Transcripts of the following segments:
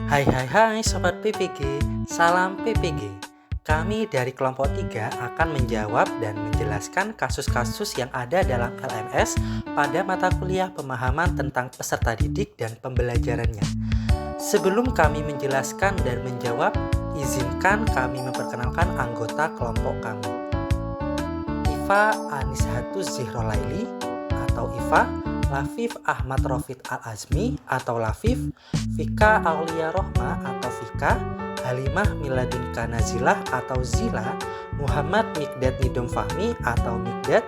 Hai hai hai Sobat PPG, salam PPG. Kami dari kelompok 3 akan menjawab dan menjelaskan kasus-kasus yang ada dalam LMS pada mata kuliah pemahaman tentang peserta didik dan pembelajarannya. Sebelum kami menjelaskan dan menjawab, izinkan kami memperkenalkan anggota kelompok kami. Iva Anishatus Zihrolaili atau Iva, Lafif Ahmad Rofid Al-Azmi atau Lafif, Vika Aulia Rohma atau Vika, Halimah Miladinka Nazilah atau Zila, Muhammad Mikdad Nidom Fahmi atau Mikdad,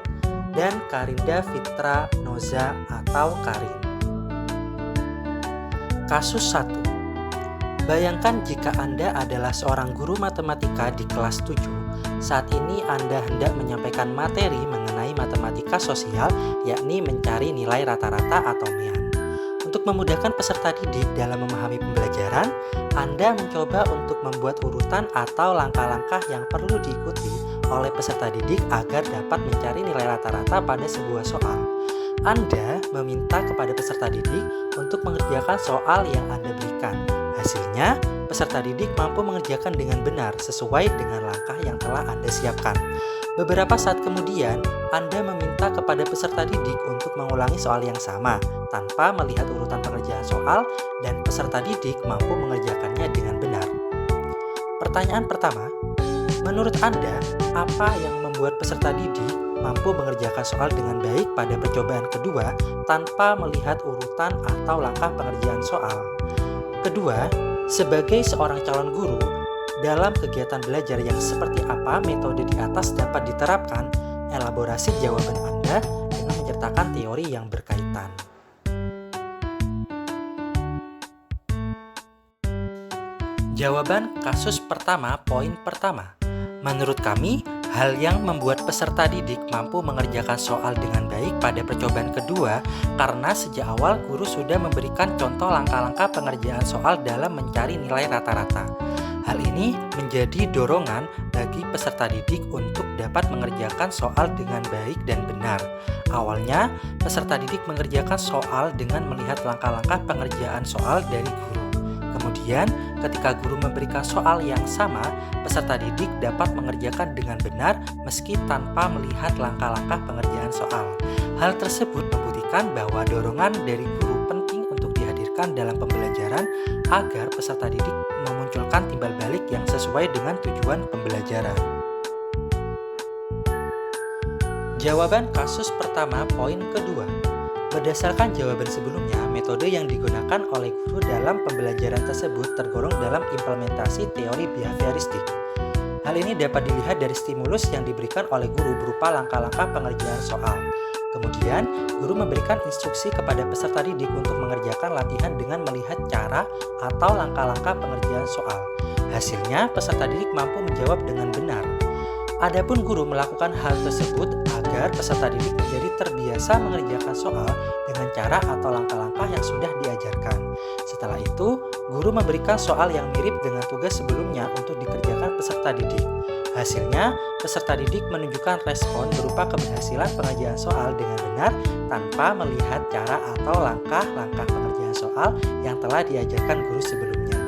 dan Karinda Fitra Noza atau Karin. Kasus 1. Bayangkan jika Anda adalah seorang guru matematika di kelas 7. Saat ini Anda hendak menyampaikan materi mengenai matematika sosial, yakni mencari nilai rata-rata atau MEAN. Untuk memudahkan peserta didik dalam memahami pembelajaran, Anda mencoba untuk membuat urutan atau langkah-langkah yang perlu diikuti oleh peserta didik agar dapat mencari nilai rata-rata pada sebuah soal. Anda meminta kepada peserta didik untuk mengerjakan soal yang Anda berikan. Hasilnya, peserta didik mampu mengerjakan dengan benar sesuai dengan langkah yang telah Anda siapkan. Beberapa saat kemudian, Anda meminta kepada peserta didik untuk mengulangi soal yang sama tanpa melihat urutan pengerjaan soal, dan peserta didik mampu mengerjakannya dengan benar. Pertanyaan pertama, menurut Anda, apa yang membuat peserta didik mampu mengerjakan soal dengan baik pada percobaan kedua tanpa melihat urutan atau langkah pengerjaan soal? Kedua, sebagai seorang calon guru, dalam kegiatan belajar yang seperti apa metode di atas dapat diterapkan? Elaborasi jawaban Anda dengan menyertakan teori yang berkaitan. Jawaban kasus pertama, poin pertama. Menurut kami, hal yang membuat peserta didik mampu mengerjakan soal dengan baik pada percobaan kedua karena sejak awal guru sudah memberikan contoh langkah-langkah pengerjaan soal dalam mencari nilai rata-rata. Hal ini menjadi dorongan bagi peserta didik untuk dapat mengerjakan soal dengan baik dan benar. Awalnya, peserta didik mengerjakan soal dengan melihat langkah-langkah pengerjaan soal dari guru. Kemudian, ketika guru memberikan soal yang sama, peserta didik dapat mengerjakan dengan benar meski tanpa melihat langkah-langkah pengerjaan soal. Hal tersebut membuktikan bahwa dorongan dari guru penting untuk dihadirkan dalam pembelajaran agar peserta didik memunculkan timbal balik yang sesuai dengan tujuan pembelajaran. Jawaban kasus pertama, poin kedua. Berdasarkan jawaban sebelumnya, metode yang digunakan oleh guru dalam pembelajaran tersebut tergolong dalam implementasi teori behavioristik. Hal ini dapat dilihat dari stimulus yang diberikan oleh guru berupa langkah-langkah pengerjaan soal. Kemudian, guru memberikan instruksi kepada peserta didik untuk mengerjakan latihan dengan melihat cara atau langkah-langkah pengerjaan soal. Hasilnya, peserta didik mampu menjawab dengan benar. Adapun guru melakukan hal tersebut agar peserta didik menjadi terbiasa mengerjakan soal dengan cara atau langkah-langkah yang sudah diajarkan. Setelah itu, guru memberikan soal yang mirip dengan tugas sebelumnya untuk dikerjakan peserta didik. Hasilnya, peserta didik menunjukkan respon berupa keberhasilan pengerjaan soal dengan benar tanpa melihat cara atau langkah-langkah pengerjaan soal yang telah diajarkan guru sebelumnya.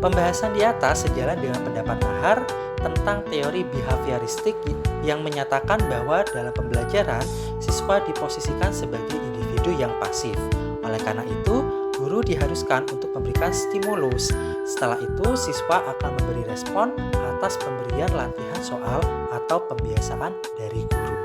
Pembahasan di atas sejalan dengan pendapat Nahar tentang teori behavioristik yang menyatakan bahwa dalam pembelajaran, siswa diposisikan sebagai individu yang pasif. Oleh karena itu, guru diharuskan untuk memberikan stimulus. Setelah itu, siswa akan memberi respon atas pemberian latihan soal atau pembiasaan dari guru.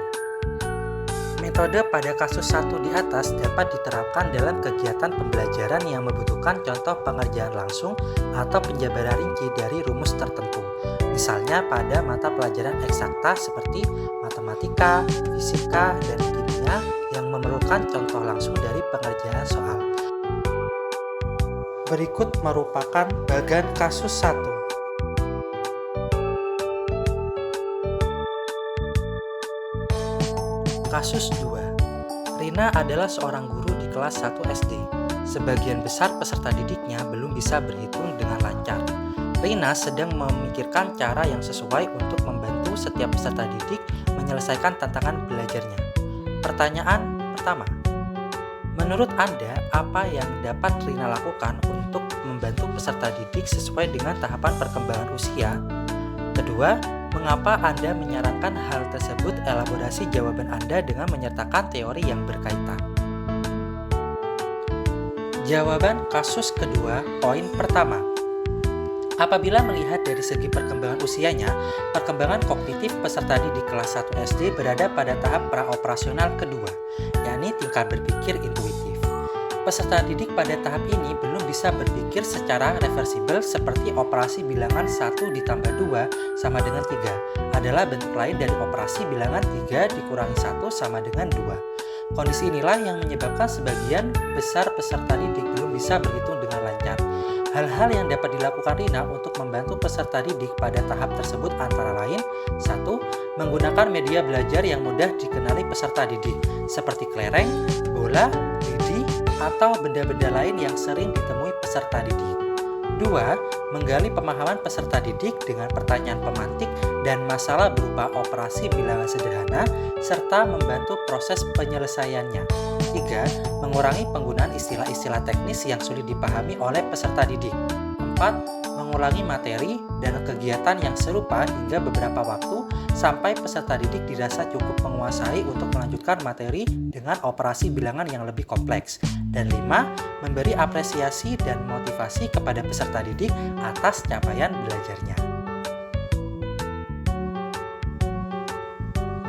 Metode pada kasus 1 di atas dapat diterapkan dalam kegiatan pembelajaran yang membutuhkan contoh pengerjaan langsung atau penjabaran rinci dari rumus tertentu. Misalnya pada mata pelajaran eksakta seperti matematika, fisika, dan kimia yang memerlukan contoh langsung dari pengerjaan soal. Berikut merupakan bagian kasus 1. Kasus 2. Rina adalah seorang guru di kelas 1 SD. Sebagian besar peserta didiknya belum bisa berhitung dengan lancar. Rina sedang memikirkan cara yang sesuai untuk membantu setiap peserta didik menyelesaikan tantangan belajarnya. Pertanyaan pertama, Menurut Anda, apa yang dapat Rina lakukan untuk membantu peserta didik sesuai dengan tahapan perkembangan usia? Kedua, mengapa Anda menyarankan hal tersebut? Elaborasi jawaban Anda dengan menyertakan teori yang berkaitan. Jawaban kasus kedua, poin pertama. Apabila melihat dari segi perkembangan usianya, perkembangan kognitif peserta didik kelas 1 SD berada pada tahap praoperasional kedua, yakni tingkat berpikir intuitif. Peserta didik pada tahap ini belum bisa berpikir secara reversibel seperti operasi bilangan 1 ditambah 2 sama dengan 3 adalah bentuk lain dari operasi bilangan 3 dikurangi 1 sama dengan 2. Kondisi inilah yang menyebabkan sebagian besar peserta didik belum bisa berhitung dengan lancar. Hal-hal yang dapat dilakukan Rina untuk membantu peserta didik pada tahap tersebut antara lain 1. Menggunakan media belajar yang mudah dikenali peserta didik seperti kelereng, bola, lidi, atau benda-benda lain yang sering ditemui peserta didik. 2. Menggali pemahaman peserta didik dengan pertanyaan pemantik dan masalah berupa operasi bilangan sederhana serta membantu proses penyelesaiannya. 3. Mengurangi penggunaan istilah-istilah teknis yang sulit dipahami oleh peserta didik. 4. Mengulangi materi dan kegiatan yang serupa hingga beberapa waktu sampai peserta didik dirasa cukup menguasai untuk melanjutkan materi dengan operasi bilangan yang lebih kompleks. Dan 5. Memberi apresiasi dan motivasi kepada peserta didik atas capaian belajarnya.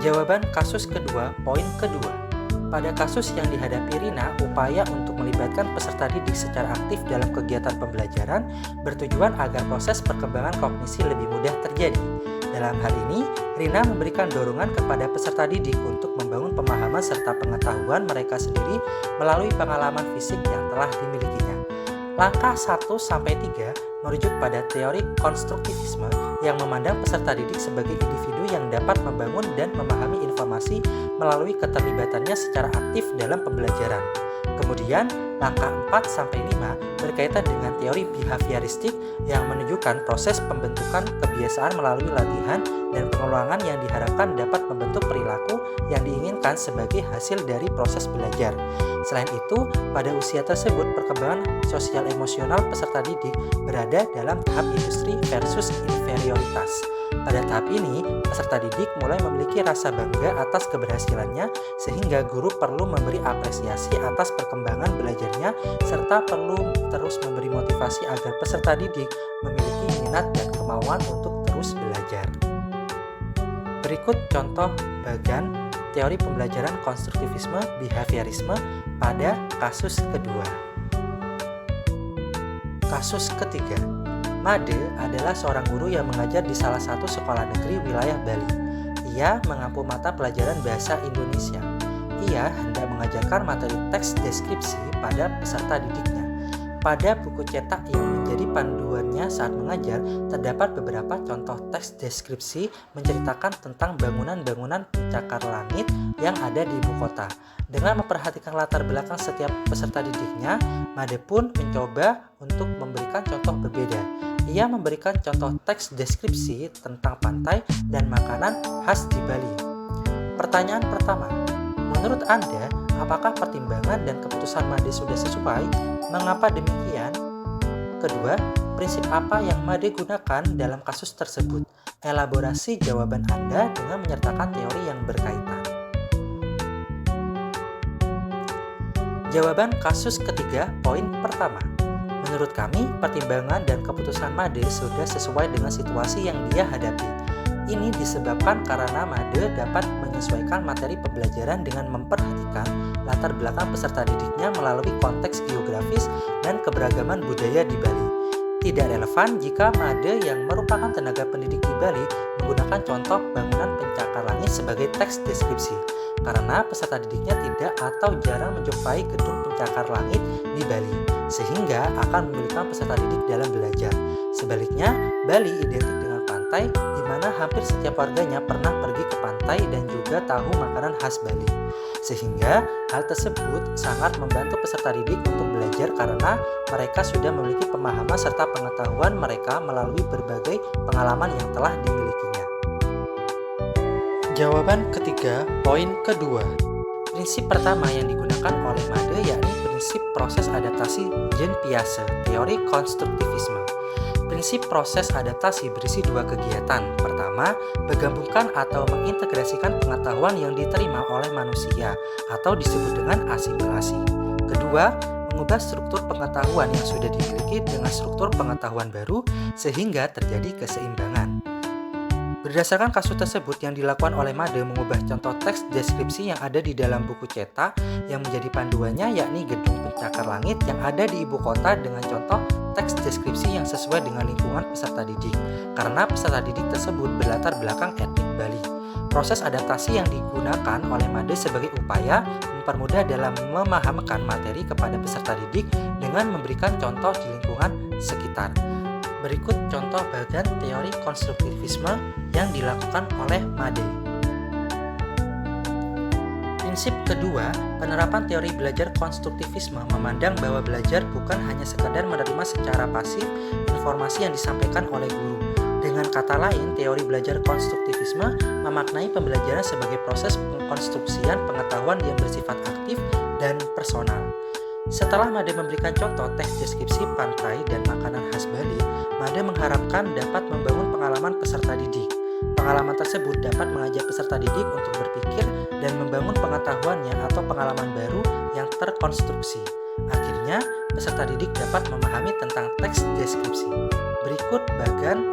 Jawaban kasus kedua, poin kedua. Pada kasus yang dihadapi Rina, upaya untuk melibatkan peserta didik secara aktif dalam kegiatan pembelajaran bertujuan agar proses perkembangan kognisi lebih mudah terjadi. Dalam hal ini, Rina memberikan dorongan kepada peserta didik untuk membangun pemahaman serta pengetahuan mereka sendiri melalui pengalaman fisik yang telah dimilikinya. Langkah 1-3 merujuk pada teori konstruktivisme yang memandang peserta didik sebagai individu yang dapat membangun dan memahami informasi melalui keterlibatannya secara aktif dalam pembelajaran. Kemudian, langkah 4-5 berkaitan dengan teori behavioristik yang menunjukkan proses pembentukan kebiasaan melalui latihan dan pengulangan yang diharapkan dapat membentuk perilaku yang diinginkan sebagai hasil dari proses belajar. Selain itu, pada usia tersebut perkembangan sosial emosional peserta didik berada dalam tahap industri versus inferioritas. Pada tahap ini, peserta didik mulai memiliki rasa bangga atas keberhasilannya sehingga guru perlu memberi apresiasi atas perkembangan belajarnya serta perlu terus memberi motivasi agar peserta didik memiliki minat dan kemauan untuk terus belajar. Berikut contoh bagan teori pembelajaran konstruktivisme behaviorisme pada kasus kedua. Kasus ketiga. Made adalah seorang guru yang mengajar di salah satu sekolah negeri wilayah Bali. Ia mengampu mata pelajaran bahasa Indonesia. Ia hendak mengajarkan materi teks deskripsi pada peserta didiknya. Pada buku cetak yang menjadi panduannya saat mengajar, terdapat beberapa contoh teks deskripsi menceritakan tentang bangunan-bangunan pencakar langit yang ada di ibu kota. Dengan memperhatikan latar belakang setiap peserta didiknya, Made pun mencoba untuk memberikan contoh berbeda. Ia memberikan contoh teks deskripsi tentang pantai dan makanan khas di Bali. Pertanyaan pertama, menurut Anda, apakah pertimbangan dan keputusan Made sudah sesuai? Mengapa demikian? Kedua, prinsip apa yang Made gunakan dalam kasus tersebut? Elaborasi jawaban Anda dengan menyertakan teori yang berkaitan. Jawaban kasus ketiga, poin pertama. Menurut kami, pertimbangan dan keputusan Made sudah sesuai dengan situasi yang dia hadapi. Ini disebabkan karena Made dapat menyesuaikan materi pembelajaran dengan memperhatikan latar belakang peserta didiknya melalui konteks geografis dan keberagaman budaya di Bali. Tidak relevan jika Made yang merupakan tenaga pendidik di Bali menggunakan contoh bangunan pencakar langit sebagai teks deskripsi, karena peserta didiknya tidak atau jarang menjumpai gedung pencakar langit di Bali, sehingga akan menyulitkan peserta didik dalam belajar. Sebaliknya, Bali identik dengan pantai, di mana hampir setiap warganya pernah pergi ke pantai dan juga tahu makanan khas Bali. Sehingga hal tersebut sangat membantu peserta didik untuk belajar karena mereka sudah memiliki pemahaman serta pengetahuan mereka melalui berbagai pengalaman yang telah dimilikinya. Jawaban ketiga, poin kedua. Prinsip pertama yang digunakan digunakan oleh Made yakni prinsip proses adaptasi Jean Piaget, teori konstruktivisme. Prinsip proses adaptasi berisi dua kegiatan. Pertama, menggabungkan atau mengintegrasikan pengetahuan yang diterima oleh manusia atau disebut dengan asimilasi. Kedua, mengubah struktur pengetahuan yang sudah dimiliki dengan struktur pengetahuan baru sehingga terjadi keseimbangan. Berdasarkan kasus tersebut yang dilakukan oleh Made mengubah contoh teks deskripsi yang ada di dalam buku cetak yang menjadi panduannya yakni gedung pencakar langit yang ada di ibu kota dengan contoh teks deskripsi yang sesuai dengan lingkungan peserta didik karena peserta didik tersebut berlatar belakang etnik Bali. Proses adaptasi yang digunakan oleh Made sebagai upaya mempermudah dalam memahamkan materi kepada peserta didik dengan memberikan contoh di lingkungan sekitar. Berikut contoh bagian teori konstruktivisme yang dilakukan oleh Made. Prinsip kedua, penerapan teori belajar konstruktivisme memandang bahwa belajar bukan hanya sekadar menerima secara pasif informasi yang disampaikan oleh guru. Dengan kata lain, teori belajar konstruktivisme memaknai pembelajaran sebagai proses pengkonstruksian pengetahuan yang bersifat aktif dan personal. Setelah Made memberikan contoh teks deskripsi pantai dan makanan khas Bali, Made mengharapkan dapat membangun pengalaman peserta didik. Pengalaman tersebut dapat mengajak peserta didik untuk berpikir dan membangun pengetahuannya atau pengalaman baru yang terkonstruksi. Akhirnya, peserta didik dapat memahami tentang teks deskripsi. Berikut bagian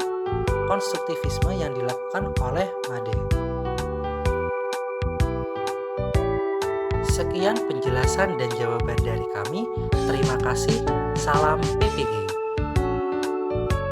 konstruktivisme yang dilakukan oleh Made. Sekian penjelasan dan jawaban dari kami. Terima kasih. Salam PPG.